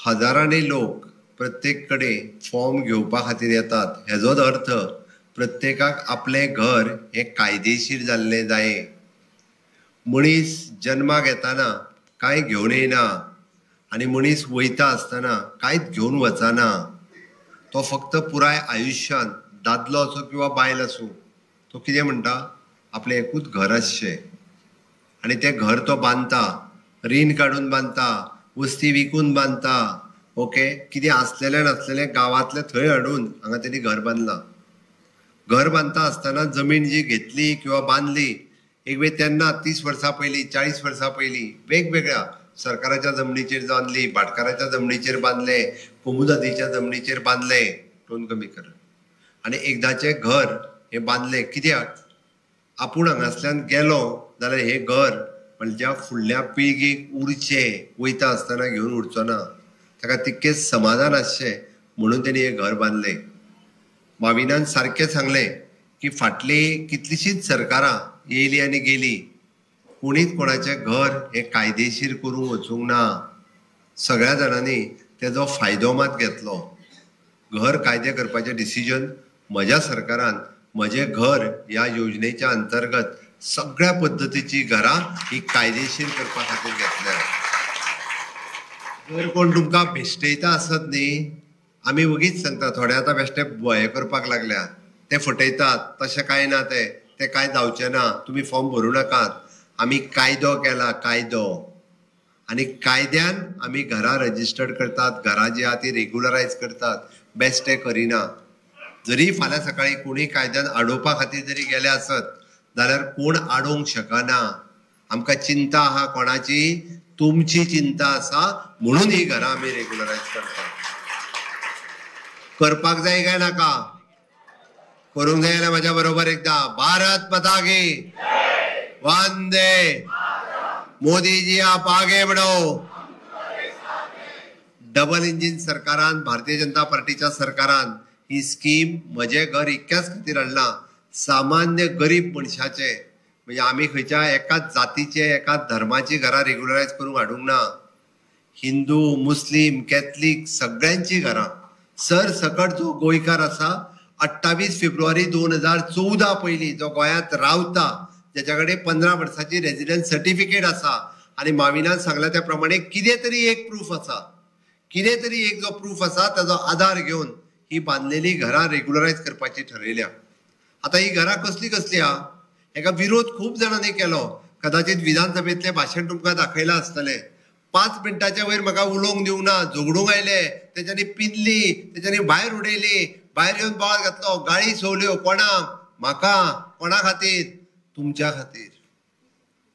हजारांनी लोक प्रत्येक कडेन फॉर्म घेवपा खातीर येतात, हेजोच अर्थ प्रत्येकाक आपले घर हे कायदेशीर जाल्ले जाये. मनीस जन्माक येताना कांय घेवन येना आनी मनीस वयता आसतना कांयच घेवन वचना. तो फक्त पुराय आयुश्यान दादलो असो किंवा बायल असो तो कितें म्हणटा, आपलें एकूच घर आसचें आनी तें घर तो बांदता, रीण काडून बांदता, वस्ती विकून बांदता. ओके, कितें आसलेलें नासलेलें गांवांतलें थंय हाडून हांगा तेणी घर बांदलां. घर बांदता आसतना जमीन जी घेतली किंवा बांदली एक वेळ तेन्ना 30 वर्सां पयलीं 40 वर्सां पयलीं वेगवेगळ्या सरकाराच्या जमनीचेर बांदली, भाटकाराच्या जमनीचेर बांदले, कोमुदादीच्या जमनीचेर बांदले. टोन कमी कर. आनी एकदाचें घर हे बांदलें कित्याक, आपूण हांगासल्यान गेलो जाल्यार हे घर म्हणजे फुडल्या पिळगेक उरचें, वयता आसतना घेवन उरचो ना, ताका तितकेंच समाधान आसचें म्हणून तेणी हें घर बांदलें. माविनान सारकें सांगलें की फाटलीं कितलींशींच सरकारां येयलीं आनी गेलीं, कोणीच कोणाचें घर हे कायदेशीर करूंक वचूंक ना. सगळ्या जाणांनी तेजो फायदो मात घेतलो. घर कायदे करपाचें डिसिजन म्हज्या सरकारान म्हजें घर ह्या योजनेच्या अंतर्गत सगळ्या पद्दतीची घरां ही कायदेशीर करपा खातीर घेतल्या. जर कोण तुमकां भेश्टयता आसत न्ही, आमी वगीच सांगता थोडे आतां बेश्टे हें करपाक लागल्या, ते फटयतात, तशें कांय ना, तें कांय जावचें ना, तुमी फॉर्म भरूं नाकात. आमी कायदो केला, कायदो, आनी कायद्यान आमी घरां रजिस्टर्ड करतात, घरां जी आहा ती रेग्युलरायज करतात, बेश्टे करिना. जरी फाल्यां सकाळी कोणी कायद्यान आडोवपा खातीर जरी गेले आसत जाल्यार कोण आडोवंक शकना. आमकां चिंता आहा कोणाची, तुमची चिंता आसा म्हणून ही घरां आमी रेग्युलरायज करतात. करपाक जाय काय नाका? करूंक जाय जाल्यार म्हाज्या बरोबर एकदा भारत माता की वंदे मोदी जी आप आगे बढ़ो. डबल इंजिन सरकारान, भारतीय जनता पार्टीच्या सरकारान ही स्कीम म्हजें घर इतक्याच खातीर हाडलां, सामान्य गरीब मनशाचे, म्हणजे आमी खंयच्या एकाच जातीचे एकाच धर्माची घरां रेग्युलरायज करूंक हाडूंक ना. हिंदू, मुस्लीम, कॅथलीक सगळ्यांची घरां, सरसकट जो गोंयकार आसा 28 फेब्रुवारी 2014 पयलीं जो गोंयांत रावता, ज्याच्या कडेन 15 वर्सांची रेजिडन्स सर्टिफिकेट आसा आनी माविनान सांगला त्या प्रमाणे कितें तरी एक प्रूफ आसा, कितें तरी एक जो प्रूफ आसा ताजो आधार घेवन ही बांदलेली घरां रेग्युलरायज करपाची ठरयल्या. आतां ही घरां कसली कसली आहा, हेका विरोध खूब जाणांनी केलो. कदाचित विधानसभेतलें भाशण तुमकां दाखयलां आसतलें. 5 मिनटाच्या वयर म्हाका उलोवंक दिवंक ना, झगडूंक आयले, तेच्यांनी पिनली, तेच्यांनी भायर उडयली, भायर येवन बोवाळ घातलो, गाळी सोवल्यो. कोणाक? म्हाका. कोणा खातीर? तुमच्या खातीर.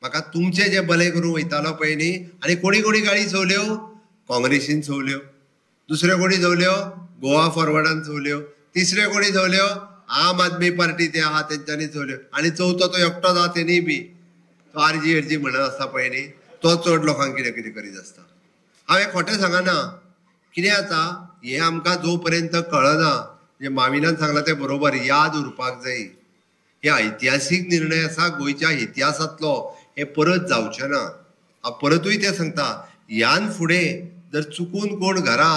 म्हाका तुमचे जे भले करूं वयतालो पळय न्ही, आनी कोणी कोणी गाळी सोवल्यो? काँग्रेसीन सोवल्यो, दुसऱ्यो कोणी सोवल्यो? गोवा फॉरवर्डान सोवल्यो, तिसऱ्यो कोणी सोवल्यो? आम आदमी पार्टी ते आहा तेंच्यांनी सोवल्यो, आनी चवथो तो एकटोच आहा तेणी बी तो आरजी म्हणत आसता पळय न्ही, तो चड लोकांक कितें कितें करीत आसता. हांवें खोटें सांगना. कितें जाता, हें आमकां जो पर्यंत कळना, जे माविनान सांगलां तें बरोबर, याद उरपाक जाय. हे ऐतिहासीक निर्णय आसा गोंयच्या इतिहासांतलो, हे परत जावचें ना. हांव परतूय तें सांगता, ह्यान फुडें जर चुकून कोण घरां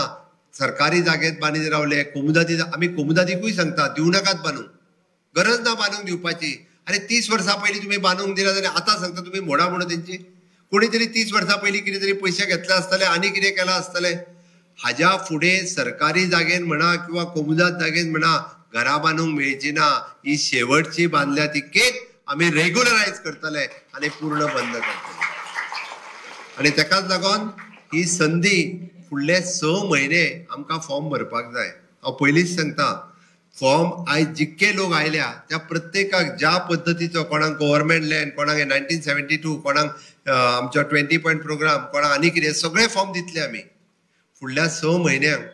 सरकारी जागेत बांदीत रावले, कोमुदादी, आमी कोमुदादीकूय सांगता दिवं नाकात बांदूंक, गरज ना बांदूंक दिवपाची. अरे 30 वर्सां पयलीं तुमी बांदूंक दिना जाल्यार आतां सांगता तुमी मोडा म्हणून तेंची. कोणी तरी 30 वर्सां पयलीं कितें तरी पयशे घेतले आसतले, आनी कितें केलां आसतलें. हाज्या फुडें सरकारी जागेन म्हणा किंवा कोमुदाद जागेन म्हणा घरां बांदूंक मेळची ना. ही शेवटची बांदल्या ती केक आमी रेग्युलरायज करतले आनी पूर्ण बंद करतले. आनी तेकाच लागून ही संदी फुडले 6 म्हयने आमकां फॉर्म भरपाक जाय. हांव पयलींच सांगता, फॉर्म आयज जितके लोक आयल्या त्या प्रत्येकाक ज्या पद्दतीचो, कोणाक गव्हर्मेंट लँड, कोणाक 1972, कोणाक आमचो 20 पॉयंट प्रोग्राम, कोणाक आनी कितें, सगळे फॉर्म दितले आमी. फुडल्या 6 म्हयन्यांक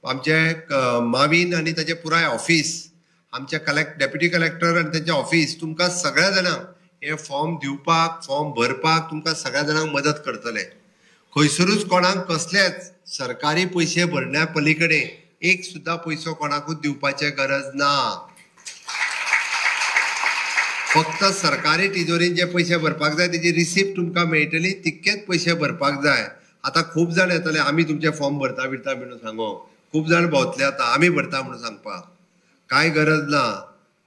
आमचे माविन आनी ताचें पुराय ऑफिस, आमचे डेप्युटी कलेक्टर आनी तांचें ऑफिस तुमकां सगळ्या जाणांक हे फॉर्म दिवपाक, फॉर्म भरपाक तुमकां सगळ्या जाणांक मदत करतले. खंयसरूच कोणाक कसलेच सरकारी पयशे भरण्या पलीकडे एक सुद्धा पयसो कोणाकूच दिवपाची गरज ना. फक्त सरकारी तिजोरीन जे पयशे भरपाक जाय तेजी रिसिप्ट तुमकां मेळटली, तितकेच पयशे भरपाक जाय. आता खूब जाण येतले आमी तुमचे फॉर्म भरता बिरता म्हणून सांगो, खूब जाण भोंवतले आता आमी भरता म्हणून सांगपाक काय गरज ना.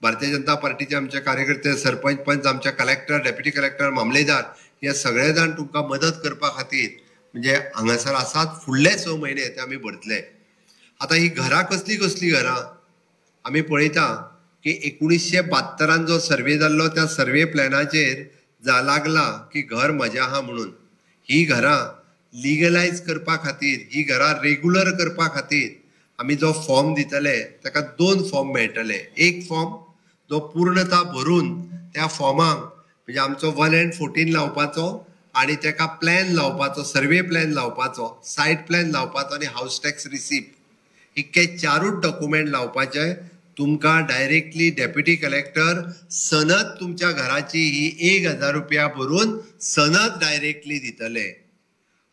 भारतीय जनता पार्टीचे आमचे कार्यकर्ते, सरपंच, पंच, आमचे कलेक्टर, डेप्युटी कलेक्टर, मामलेदार हे सगळे जाण तुमकां मदत करपा खातीर म्हणजे हांगासर आसात. फुडले 6 म्हयने ते आमी भरतले. आता ही घरां कसली कसली घरां आमी पळयता की 1972 जो सर्वे जाल्लो त्या सर्वे प्लॅनाचेर लागला की घर म्हजें आहा म्हणून. ही घरां लिगलायज करपा खातीर, ही घरां रेग्युलर करपा खातीर आमी जो फॉर्म दितले ताका 2 फॉर्म मेळटले. एक फॉर्म जो पूर्णता भरून त्या फॉर्माक म्हणजे आमचो 1 and 14 लावपाचो आणि ताका प्लॅन लावपाचो, सर्वे प्लॅन लावपाचो, सायट प्लॅन लावपाचो आणि हाऊस टॅक्स रिसिप्ट इतके 4च डॉक्युमेंट लावपाचे. तुमकां डायरेक्टली डेप्युटी कलेक्टर सनद तुमच्या घराची ही 1000 रुपया भरून सनद डायरेक्टली दितले.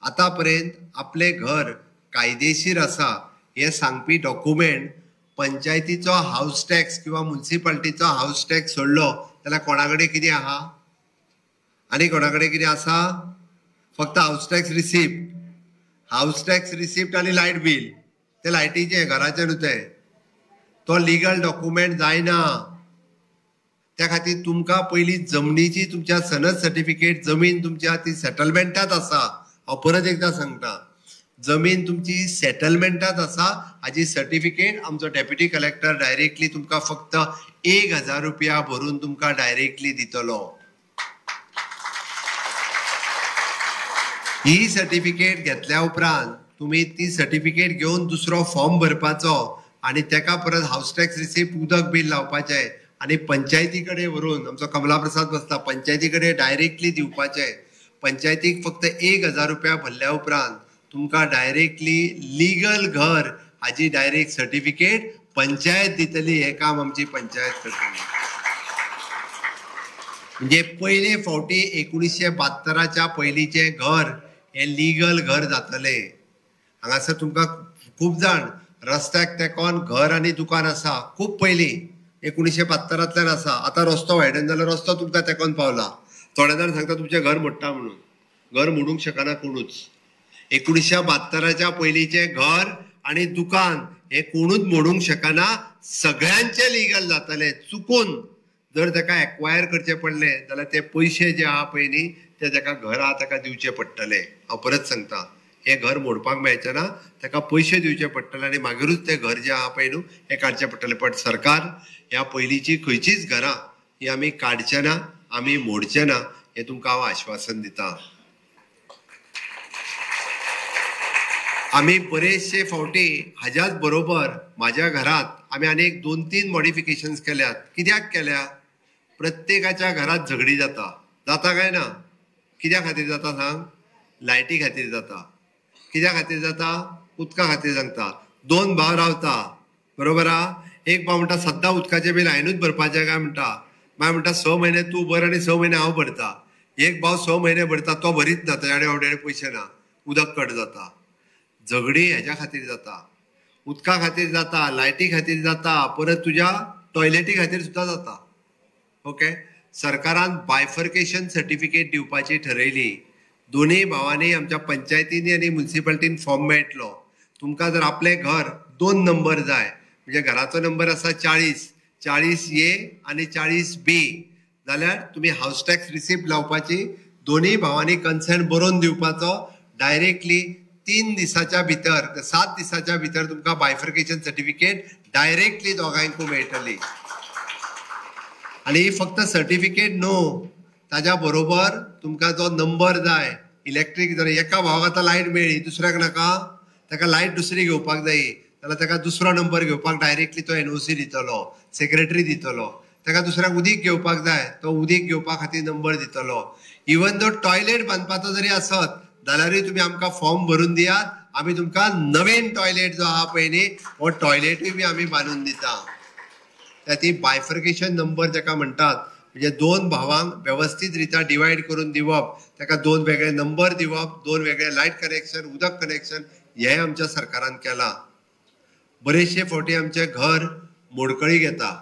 आतापर्यंत आपले घर कायदेशीर आसा हे सांगपी डॉक्युमेंट पंचायतीचो हाऊस टॅक्स किंवा म्युनिसिपालिटीचो हाऊस टॅक्स सोडलो जाल्यार कोणाकडे कितें आहा आनी कोणाकडे कितें आसा? फक्त house tax receipt, house tax receipt आनी लायट बील. ते लायटीचे घराचे न्हू ते, तो लिगल डॉक्युमेंट जायना. त्या खातीर तुमकां पयलीं जमनीची तुमच्या सनद सर्टिफिकेट, जमीन तुमच्या ती सेटलमेंटात आसा. हांव परत एकदां सांगता, जमीन तुमची सेटलमेंटात आसा हाजी सर्टिफिकेट आमचो डेप्युटी कलेक्टर डायरेक्टली तुमकां फक्त 1000 रुपया भरून तुमकां डायरेक्टली दितलो. ही सर्टिफिकेट घेतल्या उपरांत तुम्ही ती सर्टिफिकेट घेवन दुसरो फॉर्म भरपाचो आणि तेका परत हाऊस टॅक्स रिसिप्ट, उदक बील लावपाचे आणि पंचायती कडेन व्हरून आमचो कमला प्रसाद बसता पंचायती कडेन डायरेक्टली दिवपाचे. पंचायतीक फक्त 1000 रुपया भरल्या उपरांत तुमकां डायरेक्टली लिगल घर हाजी डायरेक्ट सर्टिफिकेट पंचायत दितली. हे काम आमची पंचायत करतली. म्हणजे पयले फावटी 1972च्या पयलींचे घर हे लिगल घर जातले. हांगासर तुमकां खूब जाण रस्त्याक तेकोन घर आनी दुकान आसा, खूब पयलीं 1972तल्यान आसा. आतां रस्तो वायडन जाल्यार रस्तो तुमकां तेकोन पावला. थोडे जाण सांगता तुमचें घर मोडटा म्हणून. घर मोडूंक शकना कोणूच. 1972च्या पयलींचे घर आनी दुकान हे कोणूच मोडूंक शकना. सगळ्यांचे लिगल जातले. चुकून जर ताका एक्वायर करचे पडले जाल्यार ते पयशे जे आहा पळय न्ही ते ताका घर आहा ताका दिवचे पडटले. हांव परत सांगता, हे घर मोडपाक मेळचे ना, ताका पयशे दिवचे पडटले आनी मागीरूच ते घर जे आहा पळय न्हू हे काडचे पडटले. पण सरकार ह्या पयलींची खंयचीच घरां ही आमी काडचे ना, आमी मोडचे ना, हे तुमकां हांव आश्वासन दिता. आमी बरेचशे फावटी हाज्याच बरोबर म्हाज्या घरांत आमी आनीक 2-3 मॉडिफिकेशन्स केल्यात. कित्याक केल्या? प्रत्येकाच्या घरात झगडी जाता. जाता काय ना? कित्या खातीर जाता सांग? लायटी खातीर जाता. कित्या खातीर जाता? उदका खातीर सांगता. 2 भाव रावता, बरोबर आहा. एक भाव म्हणटा सद्दां उदकाचें बील हांवेंनूच भरपाचें काय म्हणटा. मागीर म्हणटा 6 म्हयने तूं भर आनी 6 म्हयने हांव भरता. एक भाव 6 म्हयने भरता, तो भरीत ना, ताचे कडेन पयशे ना, उदक कट जाता. झगडी हेज्या खातीर जाता, उदका खातीर जाता, लायटी खातीर जाता, परत तुज्या टॉयलेटी खातीर सुद्दां जाता. ओके. सरकारान बायफर्केशन सर्टिफिकेट दिवपाची ठरयली. दोनूय भावांनी आमच्या पंचायतींनी आनी म्युनिसिपालिटीन फॉर्म मेळटलो. तुमकां जर आपले घर 2 नंबर जाय म्हणजे घराचो नंबर आसा 40A आनी 40B जाल्यार तुमी हाऊस टॅक्स रिसिप्ट लावपाची. दोनूय भावांनी कन्सेंट बरोवन दिवपाचो. डायरेक्टली 3 दिसाच्या भितर, 7 दिसाच्या भितर तुमकां बायफर्केशन सर्टिफिकेट डायरेक्टली दोगांयकू मेळटली. आणि फक्त सर्टिफिकेट न्हू, ताज्या बरोबर तुमकां जो नंबर जाय इलेक्ट्रीक, जर एका भावाक आतां लायट मेळ्ळी दुसऱ्याक नाका, ताका लायट दुसरी घेवपाक जायी जाल्यार ताका दुसरो नंबर घेवपाक डायरेक्टली तो NOC दितलो, सेक्रेटरी दितलो. ताका दुसऱ्याक उदीक घेवपाक जाय तो उदीक घेवपा खातीर नंबर दितलो. इवन जो टॉयलेट बांदपाचो जरी आसत जाल्यारूय तुमी आमकां फॉर्म भरून दियात, आमी तुमकां नवीन टॉयलेट जो आहा पळय न्ही हो टॉयलेटूय बी आमी बांदून दिता. ती बायफर्केशन नंबर जाका म्हणटात, म्हणजे 2 भावांक व्यवस्थीत रित्या डिवायड करून दिवप, ताका 2 वेगळे नंबर दिवप, 2 वेगळे लायट कनेक्शन, उदक कनेक्शन, हे आमच्या सरकारान केला. बरेचशे फावटी आमचे घर मोडकळी घेता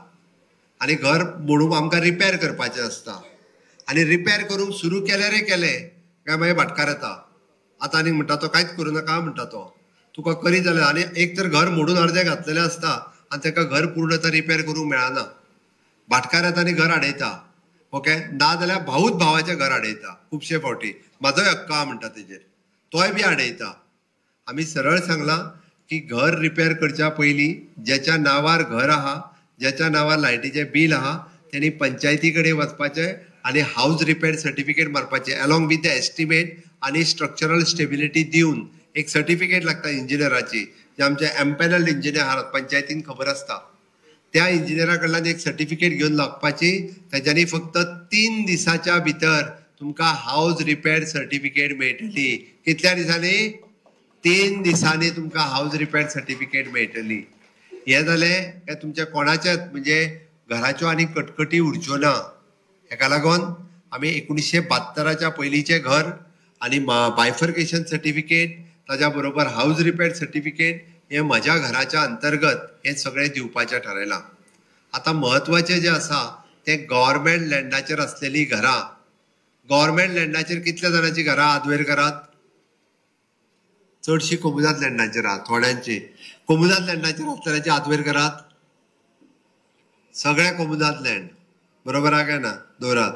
आनी घर मोडून आमकां रिपेर करपाचें आसता. आनी रिपेर करूंक सुरू केले रे केले काय मागीर भाटकार येता. आतां आनीक म्हणटा तो कांयच करूं नाका म्हणटा तो. तुका करी जाल्यार आनी एक तर घर मोडून अर्दे घातलेलें आसता आनी ताका घर पूर्णतः रिपेर करूंक मेळना. भाटकार येता आनी घर आडयता. ओके, ना जाल्यार भाऊच भावाचें घर आडयता खुबशे फावटी. म्हाजोय हक्क आहा म्हणटा तेजेर, तोय बी आडयता. आमी सरळ सांगलां की घर रिपेर करच्या पयलीं ज्याच्या नांवार घर आहा, ज्याच्या नांवार लायटीचें बील आहा, तेणी पंचायती कडेन वचपाचें आनी हाऊस रिपेर सर्टिफिकेट मारपाचें अलॉंग विथ द एस्टिमेट आनी स्ट्रक्चरल स्टेबिलिटी दिवन. एक सर्टिफिकेट लागता इंजिनियराची, जे आमचे एम्पॅनल्ड इंजिनियर आहात पंचायतीन खबर आसता. त्या इंजिनियरा कडल्यान एक सर्टिफिकेट घेवन लागपाची. तेच्यांनी फक्त 3 दिसाच्या भितर तुमकां हाऊस रिपेर सर्टिफिकेट मेळटली. कितल्या दिसांनी? 3 दिसांनी तुमकां हाऊस रिपेर सर्टिफिकेट मेळटली. हे जालें काय तुमच्या कोणाचेच म्हणजे घराच्यो आनी कटकटी उरच्यो ना. हेका लागून आमी 1972च्या पयलींचें घर आनी बायफर्केशन सर्टिफिकेट ताज्या बरोबर हाऊस रिपेर सर्टिफिकेट हे म्हज्या घराच्या अंतर्गत हे सगळें दिवपाचें ठरयलां. आतां म्हत्वाचें जें आसा तें गव्हर्मेंट लँडाचेर आसलेलीं घरां. गव्हर्मेंट लँडाचेर कितल्या जाणांची घरां आदवेरकरात? चडशीं कोमुदाद लँडाचेर आहा. थोड्यांची कोमुदाद लँडाचेर आसलेल्याची आदवेरकरात. सगळे कोमुदाद लँड बरोबर आहा काय ना? दवरात.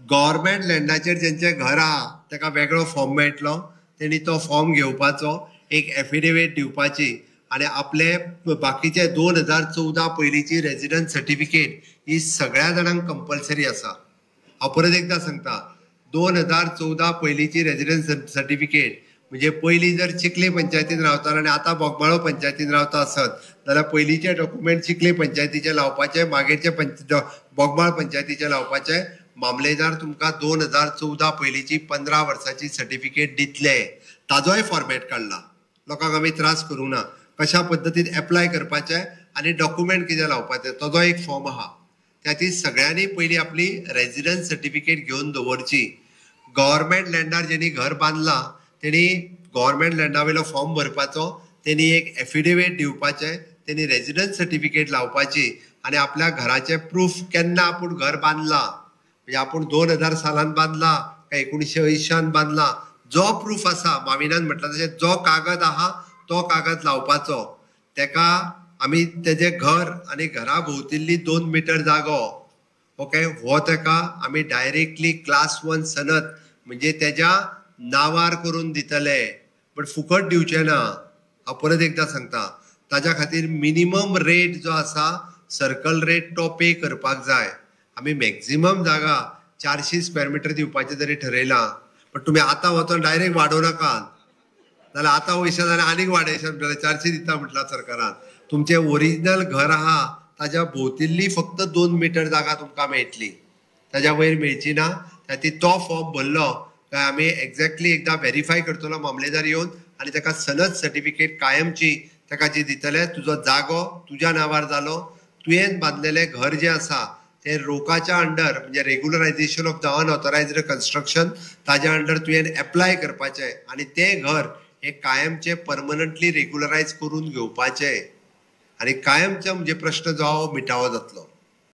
गव्हर्मेंट लँडाचेर जेंचें घर आहा ताका वेगळो फॉर्म मेळटलो. तेणी तो फॉर्म घेवपाचो, एक एफिडेविट दिवपाची आनी आपले बाकीचे 2014 पयलींची रेजिडन्स सर्टिफिकेट ही सगळ्या जाणांक कंपल्सरी आसा. हांव परत एकदां सांगता, 2014 पयलींची रेजिडन्स सर्टिफिकेट म्हणजे पयलीं जर चिखले पंचायतीन रावतालो आनी आतां बोगमाळो पंचायतीन रावता आसत जाल्यार पयलींचे डॉक्युमेंट चिखले पंचायतीचे लावपाचे, मागीरचे बोगमाळ पंचायतीचे लावपाचे. मामलेदार तुमकां 2014 पयलींची 15 वर्साची सर्टिफिकेट दितले. ताजोय फॉर्मेट काडला. लोकांक आमी त्रास करूं ना. कशा पद्दतीन एप्लाय करपाचें आनी डॉक्युमेंट कितें लावपाचें ताजो एक फॉर्म आहा. त्याती सगळ्यांनी पयलीं आपली रेजिडन्स सर्टिफिकेट घेवन दवरची. गव्हर्मेंट लँडार जेणी घर बांदलां तेणी गव्हर्मेंट लँडा वयलो फॉर्म भरपाचो, तेणी एक एफिडेविट दिवपाचें, तेणी रेजिडन्स सर्टिफिकेट लावपाची आनी आपल्या घराचें प्रूफ केन्ना आपूण घर बांदलां म्हणजे आपूण 2000 सालांत बांदला काय 1980 बांदला, जो प्रूफ आसा माविनान म्हटलं तशें जो कागद आहा तो कागद लावपाचो. तेका आमी तेजें घर आनी घरा भोंवतिल्ली 2 मीटर जागो ओके हो तेका आमी डायरेक्टली क्लास 1 सनद म्हणजे तेज्या नांवार करून दितले. बट फुकट दिवचे ना. हांव परत एकदां सांगता, ताज्या खातीर मिनिमम रेट जो आसा सर्कल रेट तो पे करपाक जाय. आमी मॅक्झिमम जागा 400 स्क्वेअर मिटर दिवपाचें जरी ठरयलां, पण तुमी आतां वचोन डायरेक्ट वाडोव नाकात. जाल्यार आतां वयशा जाल्यार आनीक वाडयशा जाल्यार 400 दिता म्हटला सरकारान. तुमचें ओरिजिनल घर आहा ताज्या भोंवतिल्ली फक्त 2 मीटर जागा तुमकां मेळटली, ताज्या वयर मेळची ना. खातीर तो फॉर्म भरलो काय आमी एक्झॅक्टली एकदां व्हेरीफाय करतलो मामलेदार येवन आनी ताका सनद सर्टिफिकेट कायमची ताका जी दितले. तुजो जागो तुज्या नांवार जालो, तुवें बांदलेलें घर जें आसा तें रोकाच्या अंडर म्हणजे regularisation of the unauthorised construction ताज्या अंडर तुवें एप्लाय करपाचें आनी तें घर हे कायमचे परमनंटली रेग्युलरायज करून घेवपाचें आनी कायमचो म्हणजे प्रश्न जो मिटावो जातलो.